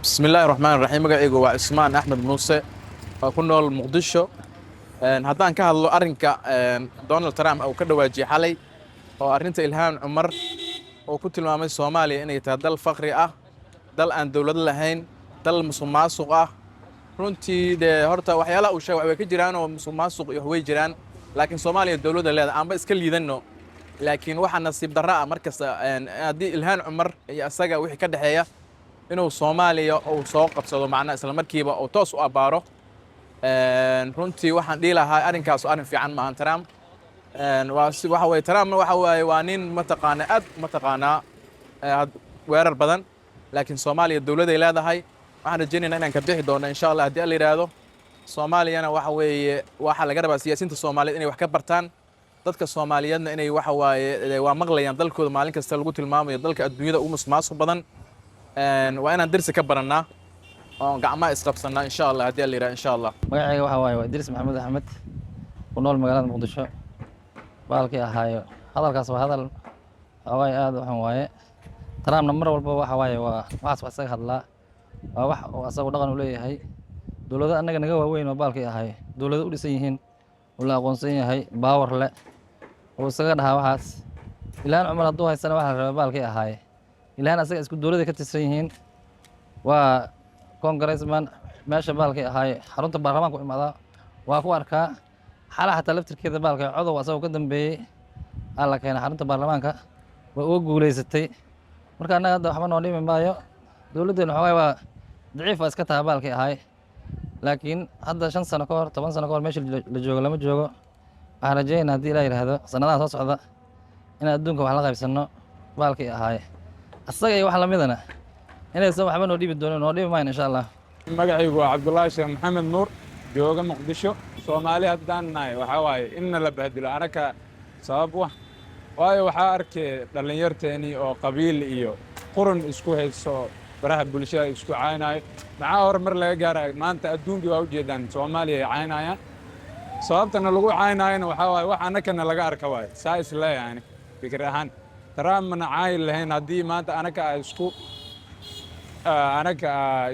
بسم الله الرحمن الرحيم magacaygu waa Ismaan Axmed Muuse oo ku nool Muqdisho haddaan ka hadlo arrinka Donald Trump oo ka dhawaajiyay xalay oo arrinta Ilhaan Cumar oo ku tilmaamay Soomaaliya inay tahay dal faqri ah dal aan dawlad lahayn dal musuqmaasuq ah runtii horta waxyaalaha uu sheegay way ka jiraan oo musuqmaasuq iyo way jiraan laakiin Soomaaliya dawladda leedahay aanba iska liidano laakiin waxa nasiib darro ah markasta haddii Ilhaan Cumar iyo asaga wixii ka dhaxeeya inuu Soomaaliya uu soo qabsado macna isla markiiba oo toos u abaaro runtii waxaan dhihi lahaa arrinkaas arrin fiican maahan Trump waxa way Trump waxa way waa nin mataqaana weerar badan laakiin Soomaaliya dawladay leedahay waxaan rajaynaynaa inaan ka bixi doono insha Allah haddii la yiraahdo Soomaaliyana waxa weeye waxa laga rabaa siyaasiyiinta Soomaaliyeed inay wax ka bartaan dadka Soomaaliyeedna inay waxa waaye waa maqlayaan dalkooda maalin kasta lagu tilmaamayo dalka adduunyada ugu musuqmaasuq badan waa inaan darsi ka barannaa oo gacmaha isqabsannaa insha Allah haddii la yiraahdo insha Allah magacayga waxa waaye waa Idris Maxamed Axmed ku nool magaalada Muqdisho baalkii ahaayo hadalkaas waa hadal waaye aad u xun waaye Trumpna mar walba waxa waaye waa waxaas wax isaga hadlaa waa wax oo asagu dhaqan u leeyahay dawladda annaga naga waaweyn oo baalkii ahaay dawladda u dhisan yihiin oo la aqoonsan yahay power leh oo isaga dhahaa waxaas Ilhaan Cumar hadduu haysana waxa la rabaa baalkii ahaay Ilhaan asaga isku dawladda ka tirsan yihiin waa congressman meesha baalkii ahaay xarunta baarlamaanka u imaadaa waa ku arkaa xalaa xataa laftirkeeda baalkii codow asagoo ka dambeeyey la keenay xarunta baarlamaanka waa uga guulaysatay marka annaga hadda waxba noo dhimi maayo dawladdeena waxaa waa daciif waa iska tahay baalkii ahaay laakiin hadda 5 sano ka hor 10 sano ka hor meesha la joogo lama joogo waxaan rajaynayaa haddii la yiraahdo sanadaha soo socda in adduunka wax la qaybsano baalkii ahaay asaga iyo wax la midana inaysan waxba noo dhibi doonin noo dhibi maayn insha Allah magacaygu waa Cabdullaahi Sheekh Maxamed Nuur jooga Muqdisho Soomaali haddaan nahay waxa waaye in la bahdilo anaka sabab waayo waxa arkay dhalinyarteeni oo qabiil iyo qurun isku hayso baraha bulshada isku caynaayo maxaa horumar laga gaaray maanta adduunka waa u jeedaan Soomaaliya caynayaan sababtana lagu caynaayna waxa waaye wax anakana laga arka waaye saa isleeyahay fikir ahaan Trumpna caayil lahayn haddii maanta anaka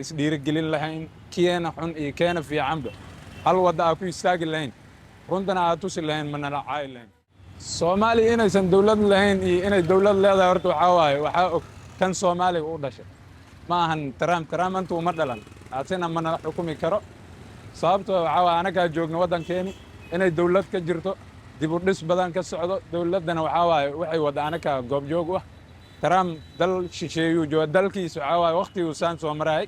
isdhiirigelin lahayn keena xun iyo keena fiicanba hal wadda ku istaagi lahayn runtana tusi lahayn mana la caayil lahayn Soomaaliya inaysan dawlad lahayn iyo inay dawlad leedahay horta waxa waaye waxa og kan Soomaaliga u dhashay ma ahan Trump intuu ma dhalan asina mana xukumi karo sababtoo waxa waaye anaka joogno waddankeeni inay dawlad ka jirto dib u dhis badan ka socdo dawladana waxa waaye waxay wada anaka goob joog ah Trump dal shisheeyo jooga dalkiisa waxa waaye waqtigu saan soo maray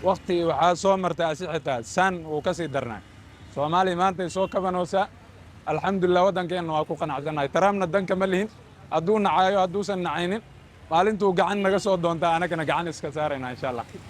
waqti waxa soo martay asixitaa saan uu ka sii darnaa Soomaaliya maanta soo kabanoosa alxamdulillah waddankeena waa ku qanacsanahay Trumpna danka ma lihin hadduu nacaayo hadduusan nacaynin maalintuu gacan naga soo doontaa anagana gacan iska saarayna insha Allah